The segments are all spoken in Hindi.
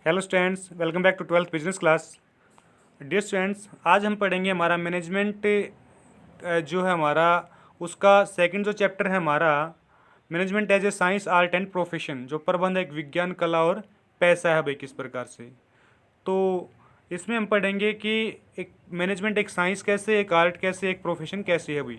Hello students, welcome back to twelfth business class. Dear students, आज हम पढ़ेंगे हमारा मैनेजमेंट जो है हमारा उसका सेकंड जो चैप्टर है हमारा management as a science art and profession, जो प्रबंध एक विज्ञान कला और पैसा है भाई किस प्रकार से। तो इसमें हम पढ़ेंगे कि एक मैनेजमेंट एक साइंस कैसे, एक आर्ट कैसे, एक प्रोफेशन कैसे है भाई।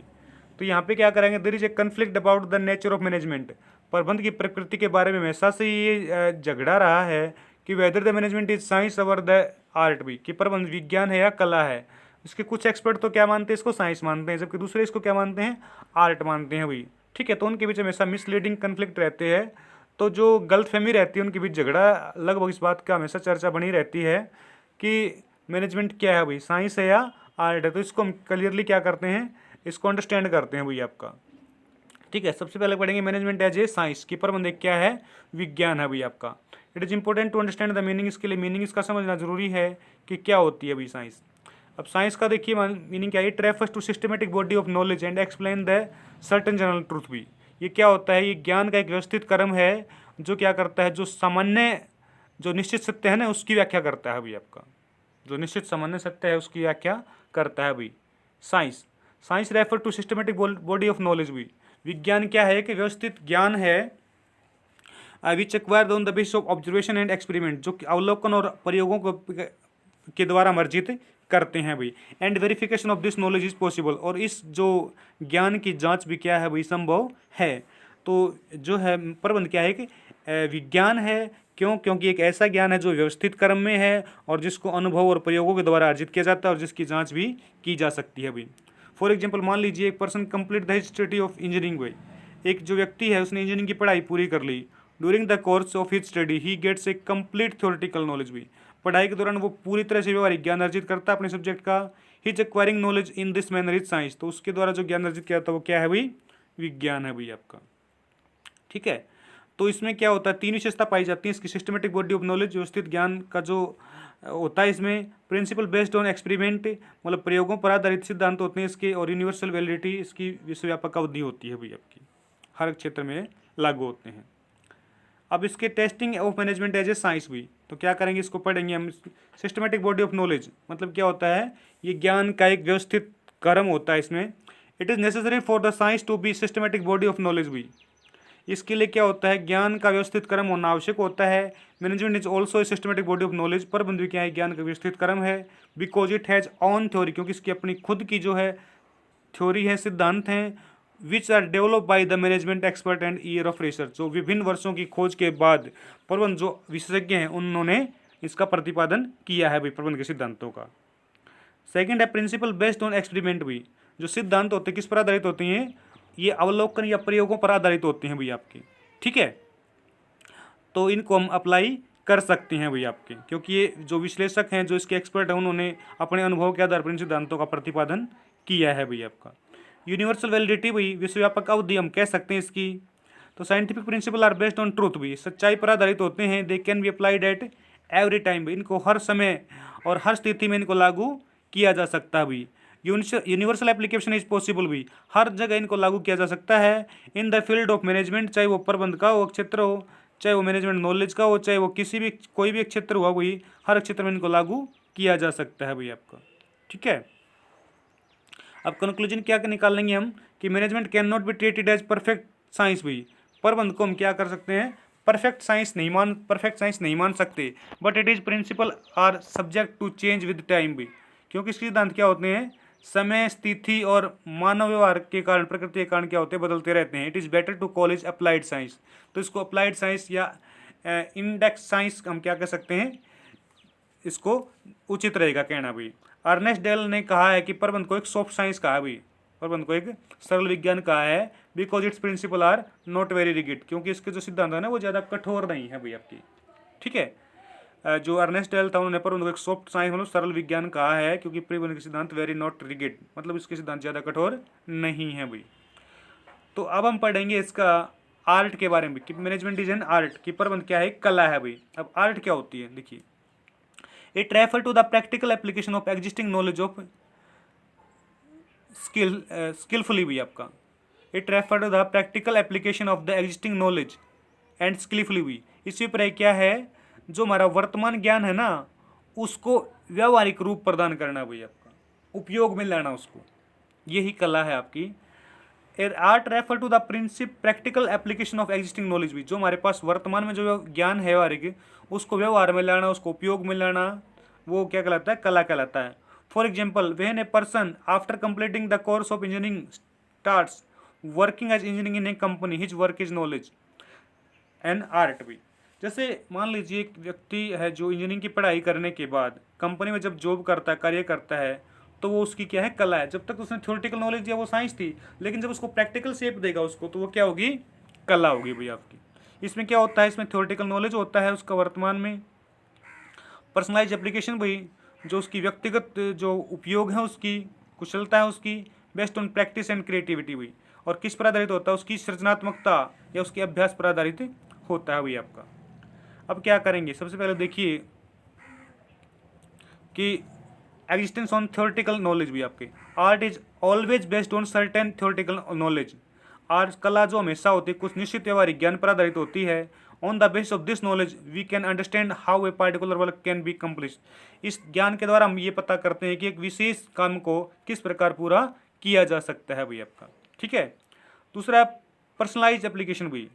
तो यहाँ पे क्या करेंगे, there is a conflict about the nature of management. प्रबंध की प्रकृति के बारे में हमेशा से ये झगड़ा रहा है कि whether the management is science और द आर्ट भी, कि प्रबंध विज्ञान है या कला है। इसके कुछ एक्सपर्ट तो क्या मानते हैं, इसको साइंस मानते हैं, जबकि दूसरे इसको क्या मानते हैं, आर्ट मानते हैं भाई। ठीक है, तो उनके बीच हमेशा मिसलीडिंग कन्फ्लिक्ट रहते हैं। तो जो गलतफहमी रहती है उनके बीच झगड़ा लगभग इस बात का हमेशा चर्चा बनी रहती है कि मैनेजमेंट क्या है भाई, साइंस है या आर्ट है। तो इसको हम क्लियरली क्या करते हैं, इसको अंडरस्टैंड करते हैं भाई आपका। ठीक है, सबसे पहले पढ़ेंगे मैनेजमेंट एज ए साइंस की प्रबंध क्या है, विज्ञान है भाई आपका। It is important to understand the meaning, इसके लिए मीनिंग इसका समझना जरूरी है कि क्या होती है भाई साइंस। अब साइंस का देखिए मीनिंग क्या है, it refers to systematic body of knowledge and explain the certain general truth भी। ये क्या होता है, ये ज्ञान का एक व्यवस्थित क्रम है जो क्या करता है, जो सामान्य जो निश्चित सत्य है ना उसकी व्याख्या करता है भाई आपका। जो निश्चित सामान्य सत्य है उसकी व्याख्या करता है भाई science. Science refer to systematic body of knowledge भी। विज्ञान क्या है कि व्यवस्थित ज्ञान है which acquired on the basis of observation and experiment, जो कि अवलोकन और प्रयोगों को के द्वारा अर्जित करते हैं भाई। And verification of this knowledge is possible, और इस जो ज्ञान की जांच भी क्या है भाई, संभव है। तो जो है प्रबंध क्या है कि विज्ञान है, क्यों, क्योंकि एक ऐसा ज्ञान है जो व्यवस्थित क्रम में है और जिसको अनुभव और प्रयोगों के द्वारा अर्जित किया जाता है और जिसकी जांच भी की जा सकती है भाई। फॉर एग्जाम्पल, मान लीजिए एक person complete the history of engineering भाई। एक जो व्यक्ति है उसने इंजीनियरिंग की पढ़ाई पूरी कर ली। During the course of his study he gets a complete theoretical knowledge भी। पढ़ाई के दौरान वो पूरी तरह से व्यवहारिक ज्ञान अर्जित करता है अपने सब्जेक्ट का। His acquiring knowledge in this manner is science, तो उसके द्वारा जो ज्ञान अर्जित किया जाता है वो क्या है भाई, विज्ञान है भाई आपका। ठीक है, तो इसमें क्या होता है, तीन विशेषता पाई जाती है इसकी। सिस्टमेटिक बॉडी ऑफ नॉलेज, व्यवस्थित ज्ञान का जो होता है इसमें। प्रिंसिपल बेस्ड ऑन एक्सपेरिमेंट, मतलब प्रयोगों पर आधारित सिद्धांत होते हैं इसके। और यूनिवर्सल वैलिडिटी, इसकी विश्वव्यापक अवधि होती है भाई आपकी, हर क्षेत्र में लागू होते हैं। अब इसके testing of management as a science भी, तो क्या करेंगे, इसको पढ़ेंगे हम। सिस्टमेटिक बॉडी ऑफ नॉलेज मतलब क्या होता है, ये ज्ञान का एक व्यवस्थित क्रम होता है इसमें। It is necessary for the science to be systematic body of knowledge भी। इसके लिए क्या होता है, ज्ञान का व्यवस्थित क्रम होना आवश्यक होता है। Management is also a systematic body of knowledge, प्रबंध भी क्या है, ज्ञान का व्यवस्थित क्रम है। Because it has on theory, क्योंकि इसकी अपनी खुद की जो है थ्योरी है, सिद्धांत हैं। Which are develop by the management expert and year of research, जो विभिन्न वर्षों की खोज के बाद प्रबंध जो विशेषज्ञ हैं उन्होंने इसका प्रतिपादन किया है भाई प्रबंध के सिद्धांतों का। सेकंड है प्रिंसिपल बेस्ड ऑन एक्सपेरिमेंट भी। जो सिद्धांत होते हैं किस पर आधारित होते हैं, ये अवलोकन या प्रयोगों पर आधारित होते हैं भाई आपके। ठीक है, तो इनको हम अप्लाई कर सकते हैं भाई आपके, क्योंकि ये जो विश्लेषक हैं, जो इसके एक्सपर्ट हैं, उन्होंने अपने अनुभव के आधार पर इन सिद्धांतों का प्रतिपादन किया है भाई आपका। यूनिवर्सल वैलिडिटी भाई, विश्वव्यापक अवधि हम कह सकते हैं इसकी। तो scientific principle are based on truth भी, सच्चाई पर आधारित होते हैं। They can be applied at every time भी, इनको हर समय और हर स्थिति में इनको लागू किया जा सकता है भी। यूनिवर्सल एप्लीकेशन इज पॉसिबल भी, हर जगह इनको लागू किया जा सकता है। In the field of management, चाहे वो प्रबंध का हो क्षेत्र हो, चाहे वो मैनेजमेंट नॉलेज का हो, चाहे वो किसी भी कोई भी क्षेत्र हुआ वही, हर क्षेत्र में इनको लागू किया जा सकता है भाई आपका। ठीक है, अब कंक्लूजन क्या निकाल लेंगे हम, कि management can not be treated as perfect science भी। प्रबंध को हम क्या कर सकते हैं, परफेक्ट साइंस नहीं मान सकते। But it is principle are subject to change with time भी, क्योंकि इसके सिद्धांत क्या होते हैं, समय, स्थिति और मानव व्यवहार के कारण, प्रकृति के कारण क्या होते हैं, बदलते रहते हैं। It is better to call is applied science, तो इसको अप्लाइड साइंस या इंडेक्स साइंस हम क्या कह सकते हैं, इसको उचित रहेगा कहना भाई। अर्नेस्ट डेल ने कहा है कि प्रबंध को एक सॉफ्ट साइंस कहा है भाई, प्रबंध को एक सरल विज्ञान कहा है। Because its principle are not very rigid, क्योंकि इसके जो सिद्धांत है ना वो ज़्यादा कठोर नहीं है भाई आपकी। ठीक है, जो अर्नेस्ट डेल था उन्होंने प्रबंध को एक सॉफ्ट साइंस मतलब सरल विज्ञान कहा है, क्योंकि प्रबंध के सिद्धांत वेरी नॉट रिगिड, मतलब इसके सिद्धांत ज़्यादा कठोर नहीं है भाई। तो अब हम पढ़ेंगे इसका आर्ट के बारे में कि मैनेजमेंट इज एन आर्ट, की प्रबंध क्या है, कला है भाई। अब आर्ट क्या होती है देखिए, it refer to the practical application of existing knowledge of skilfully भी आपका। It refer to the practical application of the existing knowledge and skilfully भी। इसी पर क्या है, जो हमारा वर्तमान ज्ञान है ना उसको व्यावहारिक रूप प्रदान करना भाई, आपका उपयोग में लाना उसको, यही कला है आपकी। Art refer to the principle practical application of existing knowledge भी, जो हमारे पास वर्तमान में जो ज्ञान है व्यावहारिक उसको व्यवहार में लाना, उसको उपयोग में लाना, वो क्या कहलाता है, कला कहलाता है। For example when a person after completing the course of engineering starts working as engineering in a company his work is knowledge and art भी। जैसे मान लीजिए एक व्यक्ति है जो इंजीनियरिंग की पढ़ाई करने के बाद कंपनी में जब जॉब करता है, कार्य करता है, तो वो उसकी क्या है, कला है। जब तक उसने थ्योरेटिकल नॉलेज दिया वो साइंस थी, लेकिन जब उसको प्रैक्टिकल शेप देगा उसको तो वो क्या होगी, कला होगी भैया आपकी। इसमें क्या होता है, इसमें थ्योरेटिकल नॉलेज होता है उसका वर्तमान में, पर्सनलाइज एप्लीकेशन भाई जो उसकी व्यक्तिगत जो उपयोग है उसकी कुशलता है उसकी, based on practice and creativity हुई, और किस पर आधारित होता है, उसकी सृजनात्मकता या उसके अभ्यास पर आधारित होता है भाई आपका। अब क्या करेंगे, सबसे पहले देखिए कि एग्जिस्टेंस ऑन थ्योरेटिकल नॉलेज भी आपके। Art is always based on certain theoretical knowledge. Art कला जो हमेशा होती है कुछ निश्चित व्यवहारिक ज्ञान पर आधारित होती है। On the base of this knowledge we can understand how a particular work can be complete. इस ज्ञान के द्वारा हम ये पता करते हैं कि एक विशेष काम को किस प्रकार पूरा किया जा सकता है भाई आपका, ठीक है। दूसरा पर्सनलाइज एप्लीकेशन भी,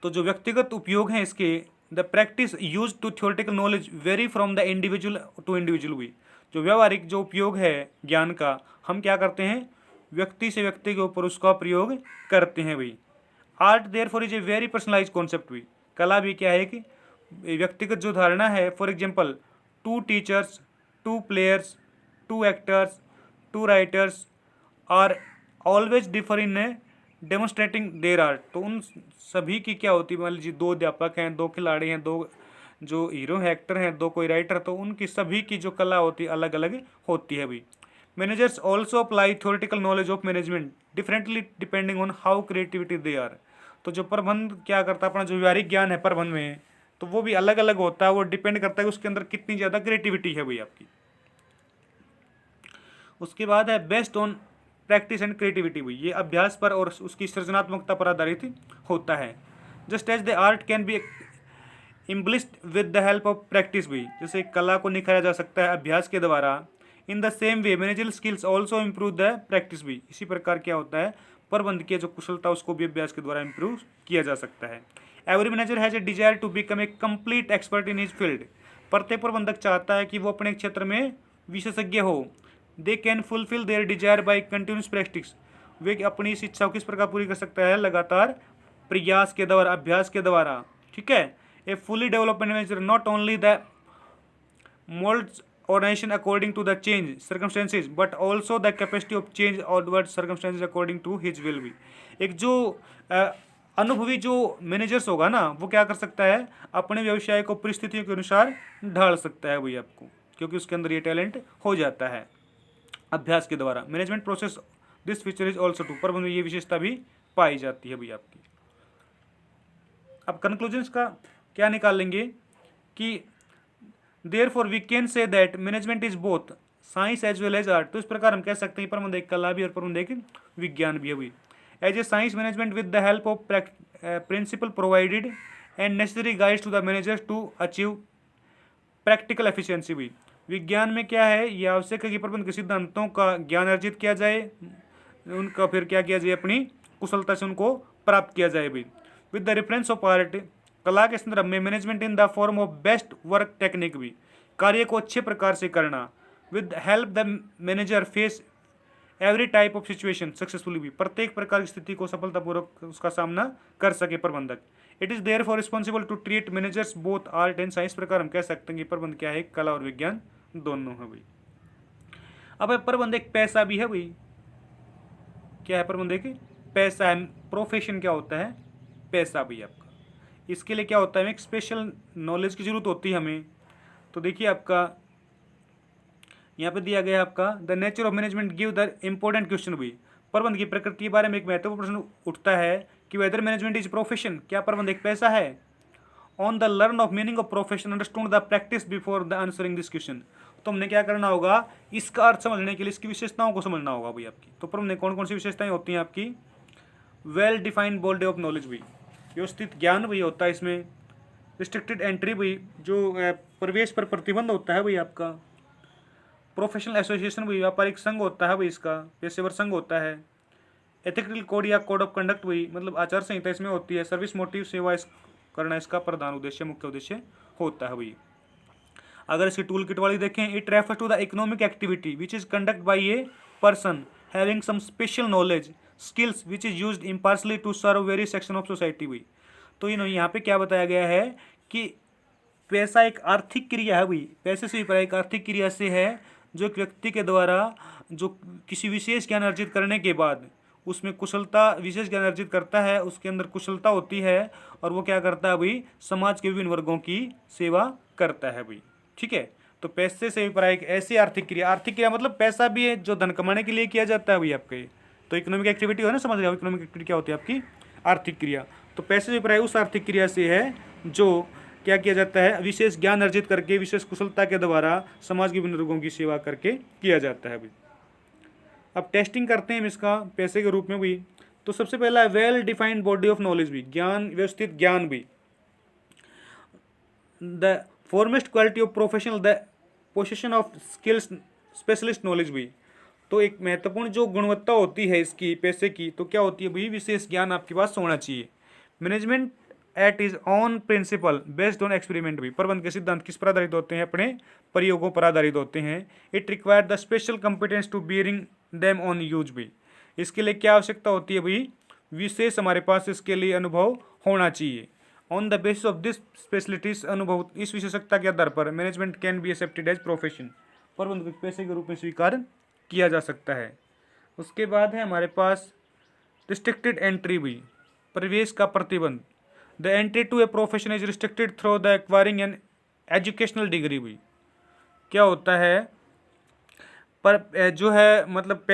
तो जो व्यक्तिगत उपयोग हैं इसके, the practice use to theoretical knowledge vary from the individual to individual भी। जो व्यवहारिक जो उपयोग है ज्ञान का, हम क्या करते हैं, व्यक्ति से व्यक्ति के ऊपर उसका प्रयोग करते हैं भाई। Art therefore is a very personalise concept भी। कला भी क्या है कि व्यक्तिगत जो धारणा है, for example to teachers, to players, to actors, to writers are always differ in a demonstrating their art. तो उन सभी की क्या होती है, मान लीजिए दो अध्यापक हैं, दो खिलाड़ी हैं, दो जो हीरो हैं, एक्टर हैं, दो कोई राइटर, तो उनकी सभी की जो कला होती है अलग अलग होती है भाई। Managers also apply theoretical knowledge of management differently depending on how creativity they are. तो जो प्रबंध क्या करता है, अपना जो व्यवहारिक ज्ञान है प्रबंध में, तो वो भी अलग अलग होता है, वो डिपेंड करता है उसके अंदर कितनी ज़्यादा क्रिएटिविटी है भाई आपकी। उसके बाद है based on practice and creativity हुई, ये अभ्यास पर और उसकी सृजनात्मकता पर आधारित होता है। Just as the art can be embellished with the help of practice भी, जैसे कला को निखारा जा सकता है अभ्यास के द्वारा। In the same way managerial skills also improve the practice भी, इसी प्रकार क्या होता है, प्रबंध की जो कुशलता उसको भी अभ्यास के द्वारा इम्प्रूव किया जा सकता है। Every manager has a desire to become a complete expert in his field. प्रत्येक प्रबंधक चाहता है कि वो अपने क्षेत्र में विशेषज्ञ हो। They can fulfil their desire by continuous practice. वे अपनी इस इच्छा को किस प्रकार पूरी कर सकता है, लगातार प्रयास के द्वारा, अभ्यास के द्वारा, ठीक है। A fully development manager not only the moulds organization according to the change circumstances but also the capacity of change outward circumstances according to his will भी। एक जो अनुभवी जो मैनेजर्स होगा ना, वो क्या कर सकता है, अपने व्यवसाय को परिस्थितियों के अनुसार ढाल सकता है भाई आपको, क्योंकि उसके अंदर ये टैलेंट हो जाता है अभ्यास के द्वारा। Management process this feature is also too, पर ये विशेषता भी पाई जाती है भाई आपकी। अब कंक्लूजन्स का क्या निकाल लेंगे कि Therefore we can say that management is both science as well as art। तो इस प्रकार हम कह सकते हैं प्रबंध एक कला भी और प्रबंध एक विज्ञान भी है भाई। As a science management with the help of principle provided and necessary guides to the managers to achieve practical efficiency भी। विज्ञान में क्या है, यह आवश्यक है कि प्रबंध के सिद्धांतों का ज्ञान अर्जित किया जाए, उनका फिर क्या किया जाए, अपनी कुशलता से उनको प्राप्त किया जाए भी। With the reference of art, कला के संदर्भ में management in the form of best work technique भी, कार्य को अच्छे प्रकार से करना। With help the manager face every type of situation successfully भी, प्रत्येक प्रकार की स्थिति को सफलतापूर्वक उसका सामना कर सके प्रबंधक। It is therefore responsible to treat managers both art and science. प्रकार हम कह सकते हैं कि प्रबंध क्या है, कला और विज्ञान दोनों है भाई। अब प्रबंध एक पैसा भी है भाई। क्या है प्रबंध, एक पैसा है। प्रोफेशन क्या होता है, पैसा भी आपका। इसके लिए क्या होता है, एक स्पेशल नॉलेज की जरूरत होती है हमें। तो देखिए आपका यहाँ पे दिया गया है आपका the nature of management give the important question भी। प्रबंध की प्रकृति के बारे में एक महत्वपूर्ण प्रश्न उठता है कि वेदर मैनेजमेंट इज प्रोफेशन, क्या प्रबंध एक पैसा है। On the learn of meaning of profession understood the practice before the answering this question. तो हमने क्या करना होगा, इसका अर्थ समझने के लिए इसकी विशेषताओं को समझना होगा भाई आपकी। तो प्रबंध में कौन कौन सी विशेषताएं होती हैं आपकी, well defined body of knowledge भी, व्यवस्थित ज्ञान भी होता है इसमें। रिस्ट्रिक्टेड एंट्री भाई, जो प्रवेश पर प्रतिबंध होता है भाई आपका। प्रोफेशनल एसोसिएशन भाई, व्यापारिक संघ होता है भाई, इसका पेशेवर संघ होता है। एथिकल कोड या कोड ऑफ कंडक्ट भाई, मतलब आचार संहिता इसमें होती है। सर्विस मोटिव, सेवा करना इसका प्रधान उद्देश्य, मुख्य उद्देश्य होता है भाई। अगर इसकी टूल किट वाली देखें, it refer to the economic activity which is conduct by a person having some special knowledge skills which is used impartially to serve very section of society भाई। तो यहाँ पे क्या बताया गया है कि पैसा एक आर्थिक क्रिया है भाई, पैसे से भी एक आर्थिक क्रिया से है, जो एक व्यक्ति के द्वारा जो किसी विशेष ज्ञान अर्जित करने के बाद उसमें कुशलता, विशेष ज्ञान अर्जित करता है, उसके अंदर कुशलता होती है, और वो क्या करता है भाई, समाज के विभिन्न वर्गों की सेवा करता है भाई। ठीक है, तो पैसे से भी एक ऐसी आर्थिक क्रिया मतलब पैसा भी है जो धन कमाने के लिए किया जाता है भाई आपके। तो इकोनॉमिक एक्टिविटी हो ना, समझ रहे हो, इकोनॉमिक एक्टिविटी क्या होती है आपकी, आर्थिक क्रिया। तो पैसे से भी उस आर्थिक क्रिया से है जो क्या किया जाता है, विशेष ज्ञान अर्जित करके, विशेष कुशलता के द्वारा समाज के विभिन्न वर्गों की सेवा करके किया जाता है भाई। अब टेस्टिंग करते हैं हम इसका पैसे के रूप में भी। तो सबसे पहला है well defined body of knowledge भी, ज्ञान, व्यवस्थित ज्ञान भी। The foremost quality of professional, the possession of skills, specialist knowledge भी। तो एक महत्वपूर्ण जो गुणवत्ता होती है इसकी पैसे की, तो क्या होती है भाई, विशेष ज्ञान आपके पास होना चाहिए। Management eight is on principle based on experiment भी, प्रबंध के सिद्धांत किस पर आधारित होते हैं, अपने प्रयोगों पर आधारित होते हैं। It require the special competence to bearing them on use भी। इसके लिए क्या आवश्यकता होती है भाई, विशेष हमारे पास इसके लिए अनुभव होना चाहिए। On the basis of this specialities, अनुभव, इस विशेषज्ञता के आधार पर management can be accepted as profession, प्रबंध को पेशे के रूप में स्वीकार किया जा सकता है। उसके बाद है हमारे पास रिस्ट्रिक्टेड एंट्री भी, प्रवेश का प्रतिबंध। The entry to a profession is restricted through the acquiring an educational degree भी। क्या होता है, पर जो है मतलब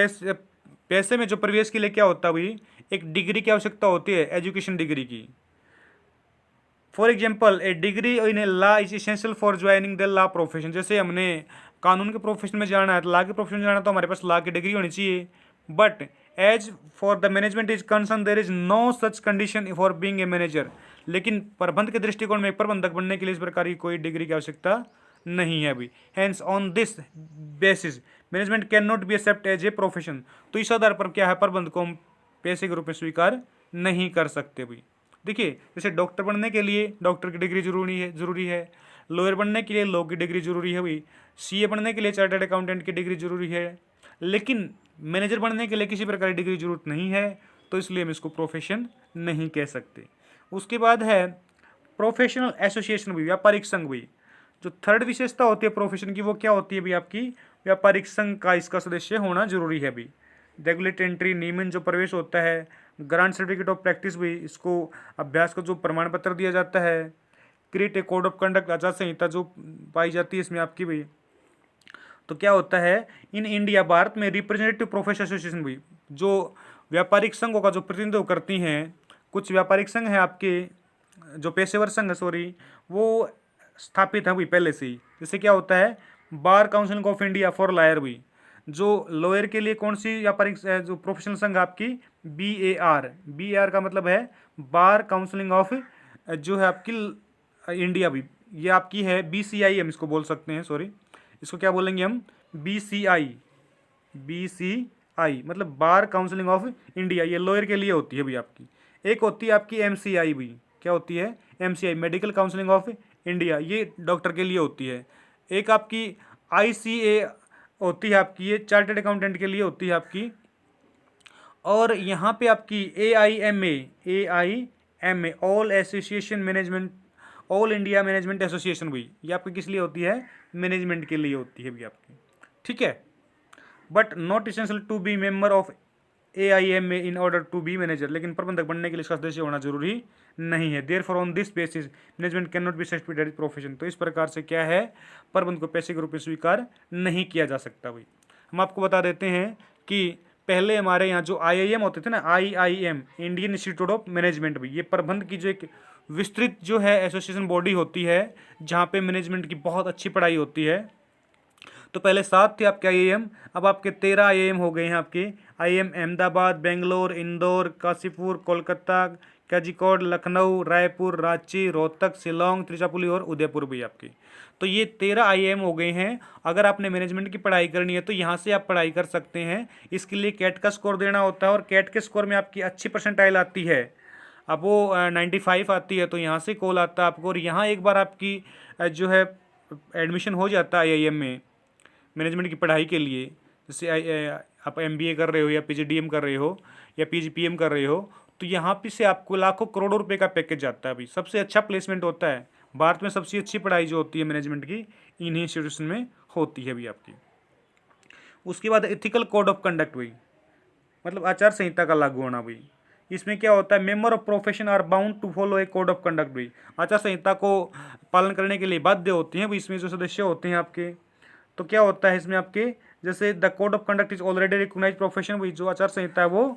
पैसे में जो प्रवेश के लिए क्या होता है भाई, एक डिग्री की आवश्यकता होती है, एजुकेशन डिग्री की। For example, A degree in a law is essential for joining the law profession. जैसे हमने कानून के प्रोफेशन में जाना है, तो लॉ के प्रोफेशन में जाना है, तो हमारे पास लॉ की डिग्री होनी चाहिए। But as for the management is concern, there is no such condition for being a manager. लेकिन प्रबंध के दृष्टिकोण में प्रबंधक बनने के लिए इस प्रकार की कोई डिग्री की आवश्यकता नहीं है अभी। Hence on this basis management can not be accept as a profession. तो इस आधार पर क्या है, प्रबंध को हम पैसे के रूप में स्वीकार नहीं कर सकते भाई। देखिए, जैसे डॉक्टर बनने के लिए डॉक्टर की डिग्री जरूरी है। लॉयर बनने के लिए लॉ की डिग्री जरूरी है भाई। सीए बनने के लिए चार्टर्ड अकाउंटेंट की डिग्री जरूरी है। लेकिन मैनेजर बनने के लिए किसी प्रकार की डिग्री जरूरत नहीं है, तो इसलिए हम इसको प्रोफेशन नहीं कह सकते। उसके बाद है प्रोफेशनल एसोसिएशन भी, व्यापारिक संघ भी। जो थर्ड विशेषता होती है प्रोफेशन की, वो क्या होती है भाई आपकी, व्यापारिक संघ का इसका सदस्य होना जरूरी है भाई। रेगुलेट एंट्री, नियमन जो प्रवेश होता है। ग्रांट सर्टिफिकेट ऑफ प्रैक्टिस भी, इसको अभ्यास का जो प्रमाण पत्र दिया जाता है। Create a code of conduct, आचार संहिता जो पाई जाती है इसमें आपकी भी। तो क्या होता है, इन इंडिया, भारत में रिप्रेजेंटेटिव प्रोफेशनल एसोसिएशन भी, जो व्यापारिक संघों का जो प्रतिनिधित्व करती हैं, कुछ व्यापारिक संघ हैं आपके, जो पेशेवर संघ सॉरी, वो स्थापित है भाई पहले से ही। जैसे क्या होता है, bar council of India for lawyer भी, जो लॉयर के लिए कौन सी व्यापारिक जो प्रोफेशनल संघ आपकी, BAR का मतलब है बार काउंसिलिंग ऑफ जो है आपकी इंडिया भी, ये आपकी है BCI, हम इसको बोल सकते हैं, सॉरी इसको क्या बोलेंगे हम, BCI मतलब बार काउंसिलिंग ऑफ इंडिया, ये लॉयर के लिए होती है भाई आपकी। एक होती है आपकी MCI भी, क्या होती है, MCI medical counselling of India, ये डॉक्टर के लिए होती है। एक आपकी ICA होती है आपकी, ये चार्टर्ड अकाउंटेंट के लिए होती है आपकी। और यहाँ पे आपकी AIMA all association management, all India management association भी, ये आपकी किस लिए होती है, मैनेजमेंट के लिए होती है भी आपकी। ठीक है, but not essential to be member of AIMA in order to be manager. लेकिन प्रबंधक बनने के लिए इसका सदस्य होना जरूरी नहीं है। Therefore on this basis management can not be certified as profession. तो इस प्रकार से क्या है, प्रबंध को पैसे के रूप में स्वीकार नहीं किया जा सकता भाई। हम आपको बता देते हैं कि पहले हमारे यहाँ जो IIM होते थे ना, IIM Indian institute of management भी, ये प्रबंध की जो एक विस्तृत जो है एसोसिएशन बॉडी होती है, जहाँ पे मैनेजमेंट की बहुत अच्छी पढ़ाई होती है। तो पहले 7 थे आपके IIM, अब आपके 13 IIM हो गए हैं आपके। IIM अहमदाबाद, बेंगलोर, इंदौर, काशीपुर, कोलकाता, कोझिकोड, लखनऊ, रायपुर, रांची, रोहतक, शिलोंग, त्रिचापुली और उदयपुर भी आपकी। तो ये 13 IIM हो गए हैं। अगर आपने मैनेजमेंट की पढ़ाई करनी है तो यहाँ से आप पढ़ाई कर सकते हैं। इसके लिए कैट का स्कोर देना होता है और कैट के स्कोर में आपकी अच्छी परसेंटाइल आती है, अब वो 95 आती है तो यहाँ से कॉल आता है आपको। और यहाँ एक बार आपकी जो है एडमिशन हो जाता है IIM में मैनेजमेंट की पढ़ाई के लिए, जैसे आप MBA कर रहे हो या PGDM कर रहे हो या PGPM कर रहे हो, तो यहाँ पे से आपको लाखों करोड़ों रुपए का पैकेज आता है। अभी सबसे अच्छा प्लेसमेंट होता है भारत में, सबसे अच्छी पढ़ाई जो होती है मैनेजमेंट की इन्हीं इंस्टीट्यूशन में होती है अभी आपकी। उसके बाद एथिकल कोड ऑफ कंडक्ट हुई, मतलब आचार संहिता का लागू होना हुई। इसमें क्या होता है, member of profession are bound to follow a code of conduct हुई, आचार संहिता को पालन करने के लिए बाध्य होते हैं इसमें जो सदस्य होते हैं आपके। तो क्या होता है इसमें आपके, जैसे the code of conduct is already recognise profession हुई, जो आचार संहिता है वो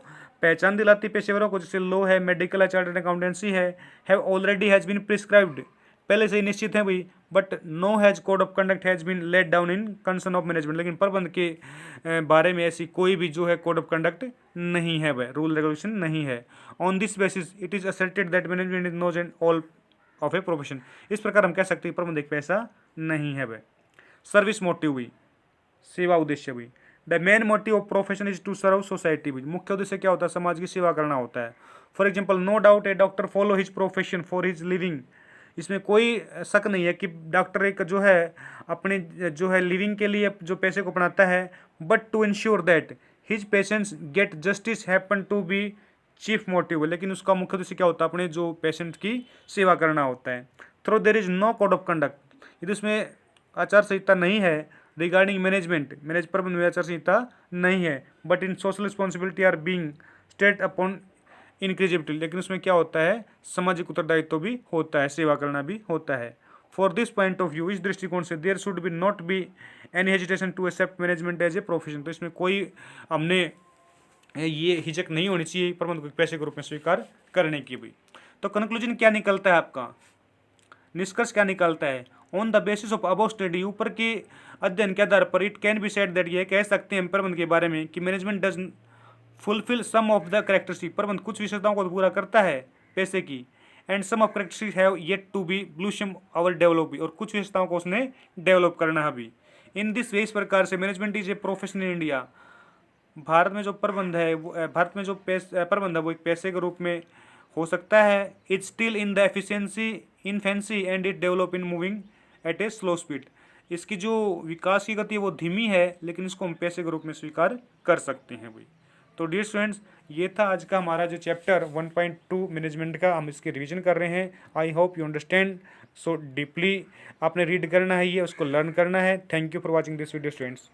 पहचान दिलाती पेशेवरों को, जैसे लॉ है, मेडिकल है, चार्टर्ड अकाउंटेंसी है, have already has been prescribed, पहले से ही निश्चित है भाई। But no has code of conduct has been let down in concern of management, लेकिन प्रबंध के बारे में ऐसी कोई भी जो है कोड ऑफ कंडक्ट नहीं है, वह रूल रेगुलेशन नहीं है। On this basis it is asserted that management is knows and all of a profession, इस प्रकार हम कह सकते हैं प्रबंध एक पैसा नहीं है वह। सर्विस मोटिव हुई, सेवा उद्देश्य हुई, the main motive of profession is to serve society हुई, मुख्य उद्देश्य क्या होता है, समाज की सेवा करना होता है। For example no doubt a doctor follow his profession for his living, इसमें कोई शक नहीं है कि डॉक्टर एक जो है अपने जो है लिविंग के लिए जो पैसे को अपनाता है, but to ensure that his patients get justice happen to be chief motive, लेकिन उसका मुख्य उद्देश्य क्या होता है, अपने जो पेशेंट की सेवा करना होता है। Through there is no code of conduct, यदि उसमें आचार संहिता नहीं है रिगार्डिंग मैनेजमेंट, मैनेज प्रबंध में आचार संहिता नहीं है, but in social responsibility are being state upon incredibility, लेकिन उसमें क्या होता है, सामाजिक उत्तरदायित्व भी होता है, सेवा करना भी होता है। For this point of view, इस दृष्टिकोण से there should be not be any hesitation to accept management as a profession, तो इसमें कोई हमने ये हिचक नहीं होनी चाहिए प्रबंध को पैसे के रूप में स्वीकार करने की भी। तो कंक्लूजन क्या निकलता है आपका, निष्कर्ष क्या निकलता है, on the basis of above study, ऊपर के अध्ययन के आधार पर it can be said that, ये कह सकते हैं प्रबंध के बारे में कि management does fulfil some of the characteristic, प्रबंध कुछ विशेषताओं को पूरा करता है पैसे की, and some of characteristic have yet to be ब्लूशम और डेवलप भी, और कुछ विशेषताओं को उसने डेवलप करना है अभी। इन दिस वे, इस प्रकार से management is a profession in India, Bharat में जो प्रबंध है भारत में जो प्रबंध है वो एक पैसे के रूप में हो सकता है। It's still in the efficiency infancy and it develop in moving at a slow speed, इसकी जो विकास की गति है वो धीमी है, लेकिन इसको हम पैसे के रूप में स्वीकार कर सकते हैं भाई। तो डियर स्टूडेंट्स, ये था आज का हमारा जो चैप्टर 1.2 मैनेजमेंट का, हम इसके रिवीजन कर रहे हैं। I hope you understand so deeply, आपने रीड करना है, ये उसको लर्न करना है। Thank you for watching this video students.